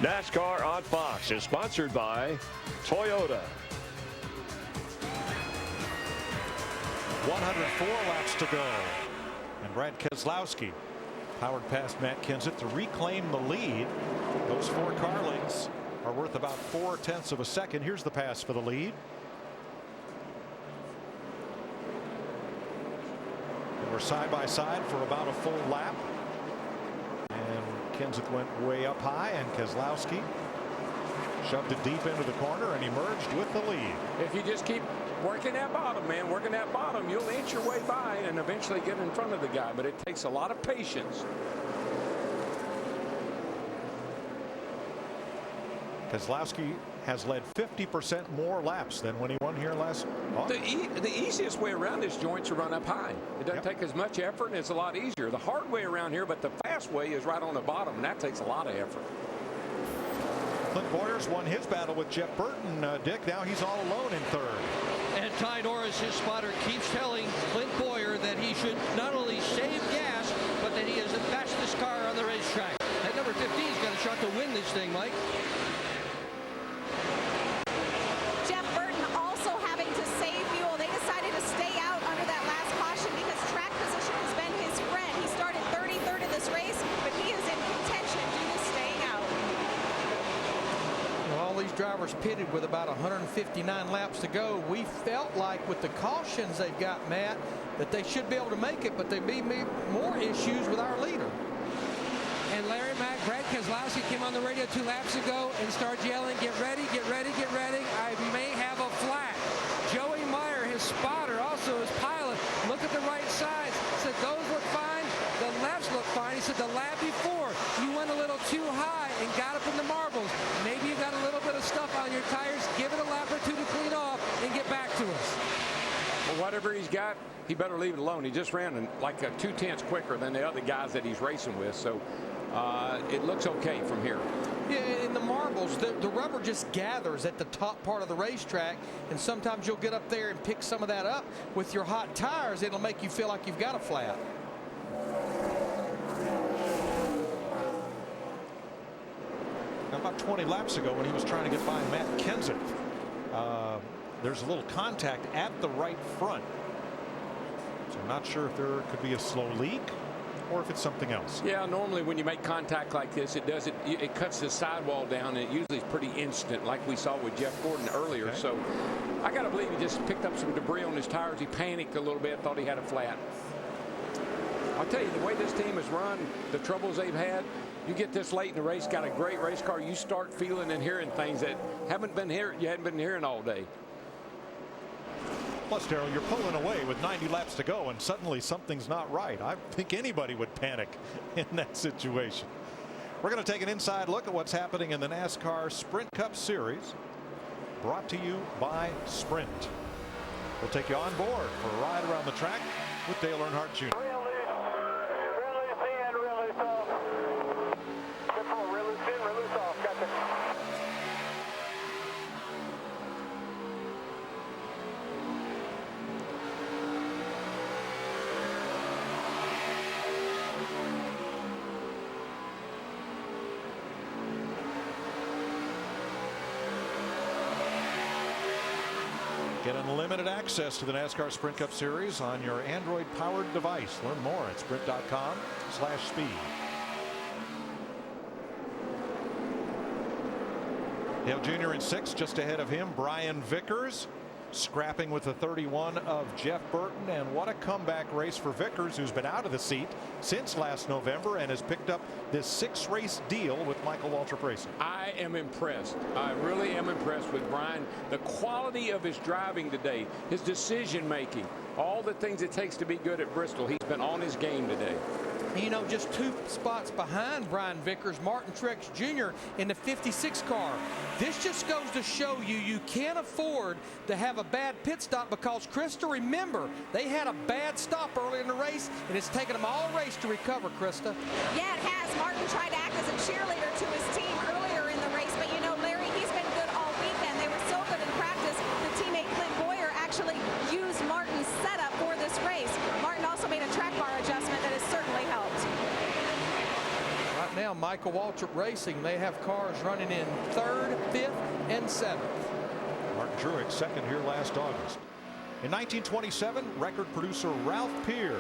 NASCAR on Fox is sponsored by Toyota. 104 laps to go. And Brad Keselowski powered past Matt Kenseth to reclaim the lead. Those 4 car lengths are worth about 0.4 of a second. Here's the pass for the lead. They were side by side for about a full lap. And Kenseth went way up high, and Keselowski shoved it deep into the corner and emerged with the lead. If you just keep working that bottom, man, working that bottom, you'll inch your way by and eventually get in front of the guy. But it takes a lot of patience. Keselowski has led 50% more laps than when he won here last August. The easiest way around this joint is to run up high. It doesn't take as much effort, and it's a lot easier. The hard way around here, but the fast way is right on the bottom, and that takes a lot of effort. Clint Boyers won his battle with Jeff Burton. Dick, now he's all alone in third. And Ty Norris, his spotter, keeps telling Clint Boyer that he should not only save gas, but that he is the fastest car on the racetrack. That number 15's got a shot to win this thing, Mike. Jeff Burton also having to save fuel. They decided to stay out under that last caution because track position has been his friend. He started 33rd in this race, but he is in contention due to staying out. All these drivers pitted with about 159 laps to go. We felt like with the cautions they've got, Matt, that they should be able to make it, but there may be more issues with our leader. And Larry Mack, Brad Keselowski came on the radio 2 laps ago and started yelling, "Get ready, get ready, get ready. I may have a flat." Joey Meyer, his spotter, also his pilot, looked at the right sides, said those look fine, the lefts look fine. He said the lap before you went a little too high and got up in the marbles. Maybe you got a little bit of stuff on your tires. Give it a lap or 2 to clean off and get back to us. Well, whatever he's got, he better leave it alone. He just ran like 2/10 quicker than the other guys that he's racing with, so it looks okay from here. Yeah, in the marbles, the rubber just gathers at the top part of the racetrack, and sometimes you'll get up there and pick some of that up. With your hot tires, it'll make you feel like you've got a flat. About 20 laps ago, when he was trying to get by Matt Kenseth, there's a little contact at the right front. So I'm not sure if there could be a slow leak or if it's something else. Yeah, normally when you make contact like this, it cuts the sidewall down, and it usually is pretty instant, like we saw with Jeff Gordon earlier. Okay. So I got to believe he just picked up some debris on his tires. He panicked a little bit, thought he had a flat. I'll tell you, the way this team has run, the troubles they've had, you get this late in the race, got a great race car, you start feeling and hearing things that you hadn't been hearing all day. Plus, Darrell, you're pulling away with 90 laps to go, and suddenly something's not right. I think anybody would panic in that situation. We're going to take an inside look at what's happening in the NASCAR Sprint Cup Series, brought to you by Sprint. We'll take you on board for a ride around the track with Dale Earnhardt Jr. Get unlimited access to the NASCAR Sprint Cup Series on your Android-powered device. Learn more at sprint.com/speed. Dale Jr. in 6th, just ahead of him, Brian Vickers, scrapping with the 31 of Jeff Burton. And what a comeback race for Vickers, who's been out of the seat since last November and has picked up this 6-race deal with Michael Waltrip Racing. I am impressed. I really am impressed with Brian. The quality of his driving today, his decision making, all the things it takes to be good at Bristol. He's been on his game today. You know, just 2 spots behind Brian Vickers, Martin Truex Jr. in the 56 car. This just goes to show you can't afford to have a bad pit stop, because, Krista, remember, they had a bad stop early in the race, and it's taken them all race to recover, Krista. Yeah, it has. Martin tried to act as a cheerleader to his team earlier in the race, but you know, Larry, he's been good all weekend. They were so good in practice. The teammate Clint Boyer actually used Martin's setup for this race. Martin also made a track bar adjustment that has certainly helped. Right now, Michael Waltrip Racing, they have cars running in 3rd, 5th, and 7th. Martin Truex second here last August. In 1927, record producer Ralph Peer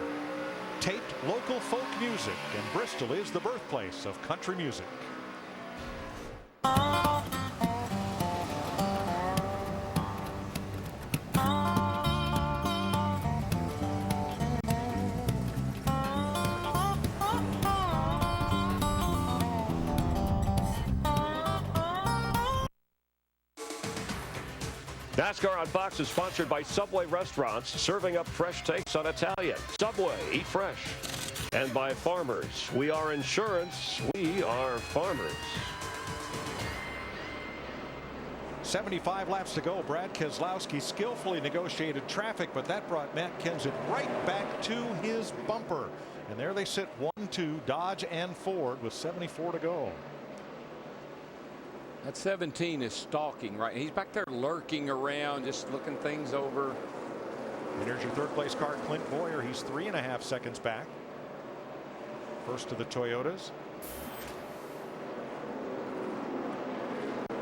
taped local folk music, and Bristol is the birthplace of country music. NASCAR on Fox is sponsored by Subway Restaurants, serving up fresh takes on Italian. Subway, eat fresh. And by Farmers. We are insurance. We are farmers. 75 laps to go. Brad Keselowski skillfully negotiated traffic, but that brought Matt Kenseth right back to his bumper. And there they sit, 1-2, Dodge and Ford with 74 to go. That 17 is stalking, right? He's back there lurking around, just looking things over. And here's your third place car, Clint Boyer. He's 3.5 seconds back. First of the Toyotas.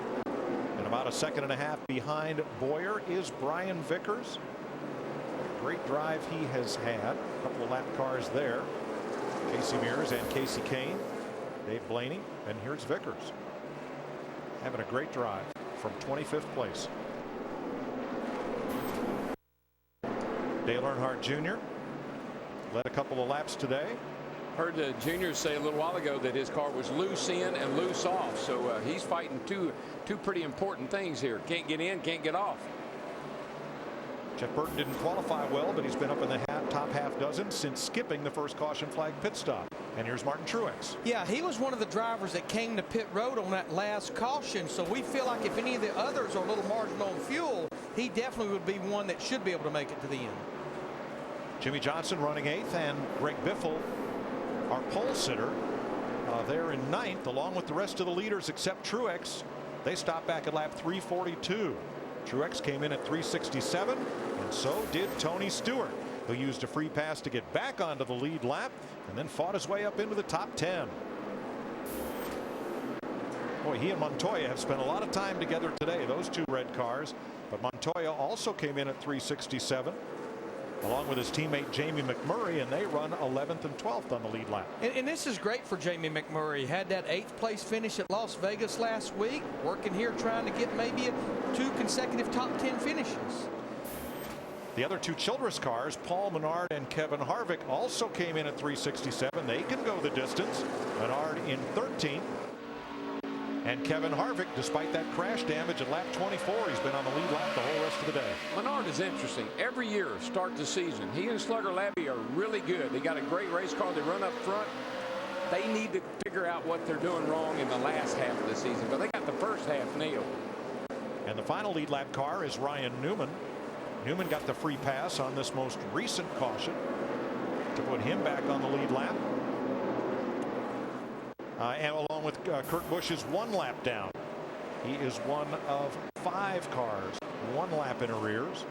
And about 1.5 seconds behind Boyer is Brian Vickers. Great drive he has had. A couple of lap cars there. Casey Mears and Casey Kane. Dave Blaney. And here's Vickers, having a great drive from 25th place. Dale Earnhardt Jr. led a couple of laps today. Heard the juniors say a little while ago that his car was loose in and loose off, so he's fighting two pretty important things here. Can't get in, can't get off. Jeff Burton didn't qualify well, but he's been up in the top half dozen since skipping the first caution flag pit stop. And here's Martin Truex. Yeah, he was one of the drivers that came to pit road on that last caution, so we feel like if any of the others are a little margin on fuel, he definitely would be one that should be able to make it to the end. Jimmy Johnson running 8th, and Greg Biffle, our pole sitter, there in 9th, along with the rest of the leaders except Truex. They stopped back at lap 342. Truex came in at 367, and so did Tony Stewart, who used a free pass to get back onto the lead lap and then fought his way up into the top 10. Boy, he and Montoya have spent a lot of time together today, those two red cars. But Montoya also came in at 367, along with his teammate Jamie McMurray, and they run 11th and 12th on the lead lap. And this is great for Jamie McMurray. Had that 8th place finish at Las Vegas last week, working here trying to get maybe 2 consecutive top 10 finishes. The other two Childress cars, Paul Menard and Kevin Harvick, also came in at 367. They can go the distance. Menard in 13th. And Kevin Harvick, despite that crash damage at lap 24, he's been on the lead lap the whole rest of the day. Menard is interesting. Every year, start the season, he and Slugger Labby are really good. They got a great race car. They run up front. They need to figure out what they're doing wrong in the last half of the season, but they got the first half nailed. And the final lead lap car is Ryan Newman. Newman got the free pass on this most recent caution to put him back on the lead lap. And along with Kurt Busch's 1 lap down. He is one of 5 cars, 1 lap in arrears.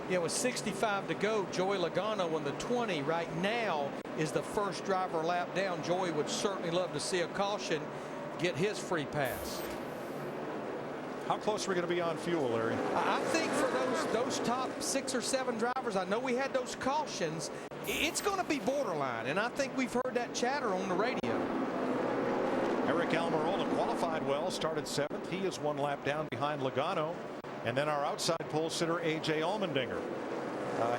Yeah, with 65 to go, Joey Logano in the 20 right now is the first driver lap down. Joey would certainly love to see a caution get his free pass. How close are we going to be on fuel, Larry? I think for those top 6 or 7 drivers, I know we had those cautions. It's going to be borderline, and I think we've heard that chatter on the radio. Eric Almirola qualified well, started 7th. He is 1 lap down behind Logano. And then our outside pole sitter, A.J. Allmendinger,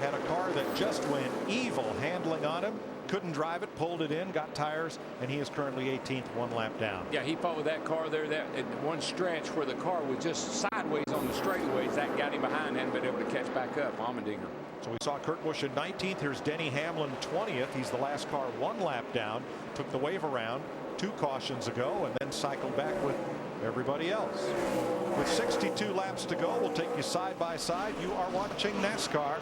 had a car that just went evil handling on him. Couldn't drive it, pulled it in, got tires, and he is currently 18th, 1 lap down. Yeah, he fought with that car there, that one stretch where the car was just sideways on the straightaways. That got him behind, hadn't been able to catch back up. Allmendinger. So we saw Kurt Busch in 19th. Here's Denny Hamlin 20th. He's the last car 1 lap down. Took the wave around 2 cautions ago and then cycled back with everybody else. With 62 laps to go, we'll take you side by side. You are watching NASCAR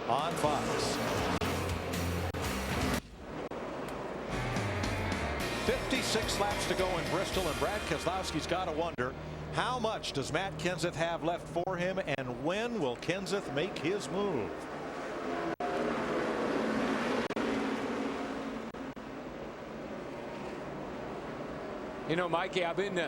on Fox. 56 laps to go in Bristol, and Brad Keselowski's got to wonder, how much does Matt Kenseth have left for him, and when will Kenseth make his move? You know, Mikey, I've been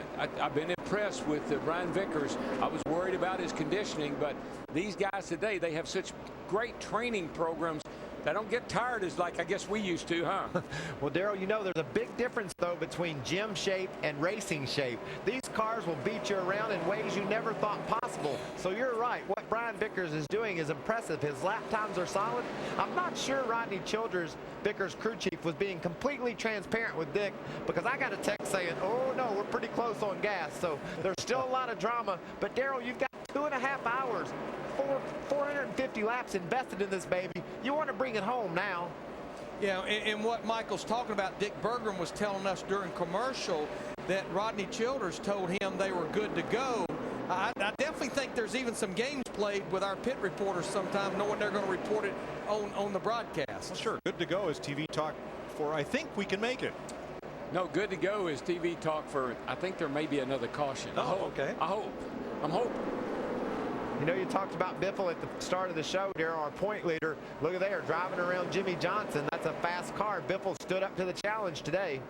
impressed with Brian Vickers. I was worried about his conditioning, but these guys today, they have such great training programs. They don't get tired as like I guess we used to, huh? Well, Darrell, you know there's a big difference, though, between gym shape and racing shape. These cars will beat you around in ways you never thought possible. So you're right. What Brian Vickers is doing is impressive. His lap times are solid. I'm not sure Rodney Childers, Vickers' crew chief, was being completely transparent with Dick, because I got a text saying, oh, no, we're pretty close on gas. So there's still a lot of drama. But, Darrell, you've got 2.5 hours. 450 laps invested in this baby. You want to bring it home now. Yeah, and what Michael's talking about, Dick Bergman was telling us during commercial that Rodney Childers told him they were good to go. I definitely think there's even some games played with our pit reporters sometime, knowing they're going to report it on the broadcast. Well, sure, good to go is TV talk for I think we can make it. No, good to go is TV talk for I think there may be another caution. Oh, okay. I'm hoping. You know, you talked about Biffle at the start of the show, Darrell, our point leader. Look at there, driving around Jimmy Johnson. That's a fast car. Biffle stood up to the challenge today.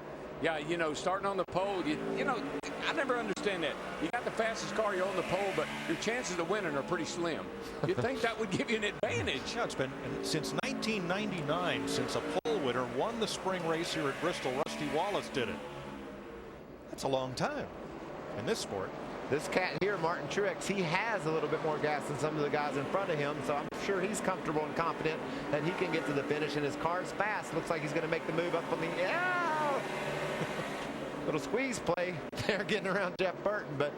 Yeah, you know, starting on the pole, you know, I never understand that. You got the fastest car, you're on the pole, but your chances of winning are pretty slim. You'd think that would give you an advantage. Yeah, it's been since 1999 since a pole winner won the spring race here at Bristol. Rusty Wallace did it. That's a long time in this sport. This cat here, Martin Truex, he has a little bit more gas than some of the guys in front of him, so I'm sure he's comfortable and confident that he can get to the finish, and his car's fast. Looks like he's going to make the move up on the little squeeze play there, getting around Jeff Burton. But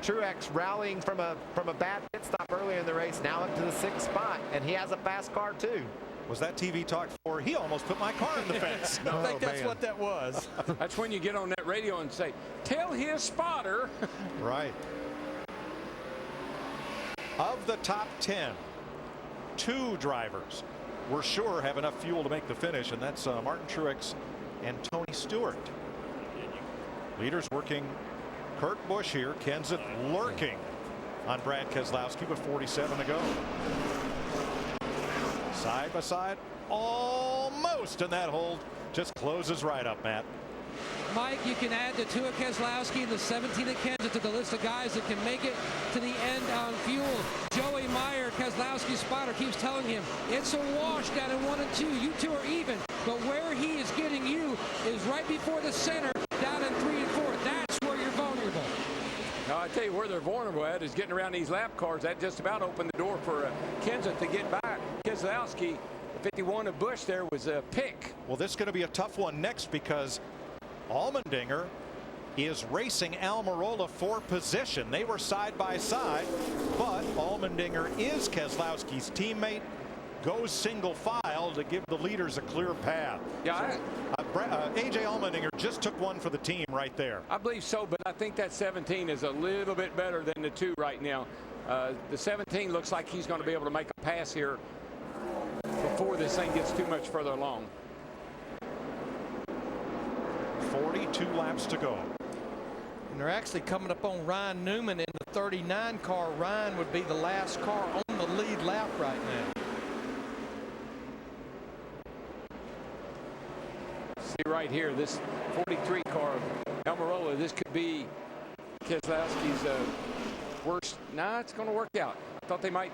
Truex rallying from a bad pit stop earlier in the race, now up to the 6th spot, and he has a fast car too. Was that TV talk for he almost put my car in the fence? I think that's what that was. That's when you get on that radio and say, tell his spotter. Right. Of the top 10, 2 drivers we're sure have enough fuel to make the finish, and that's Martin Truex and Tony Stewart. Leaders working Kurt Busch here. Kenseth lurking on Brad Keselowski with 47 to go. Side by side, almost, and that hold just closes right up, Matt. Mike, you can add the 2 of Keselowski and the 17 of Kenseth to the list of guys that can make it to the end on fuel. Joey Meyer, Keselowski's spotter, keeps telling him it's a wash down in 1 and 2. You two are even, but where he is getting you is right before the center, down in 3 and 4. That's where you're vulnerable. Now, I tell you where they're vulnerable at is getting around these lap cars. That just about opened the door for Kenseth to get by Keselowski. The 51 of Busch there was a pick. Well, this is going to be a tough one next, because Allmendinger is racing Almirola for position. They were side by side, but Allmendinger is Keselowski's teammate. Goes single file to give the leaders a clear path. Yeah, AJ Allmendinger just took one for the team right there. I believe so, but I think that 17 is a little bit better than the 2 right now. The 17 looks like he's going to be able to make a pass here before this thing gets too much further along. 42 laps to go. And they're actually coming up on Ryan Newman in the 39 car. Ryan would be the last car on the lead lap right now. See right here, this 43 car of Almirola, this could be Keselowski's worst. Nah, it's going to work out. I thought they might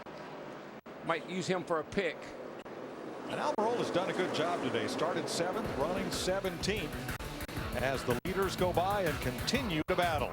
use him for a pick. And Almirola's done a good job today. Started 7th, running 17th as the leaders go by and continue to battle.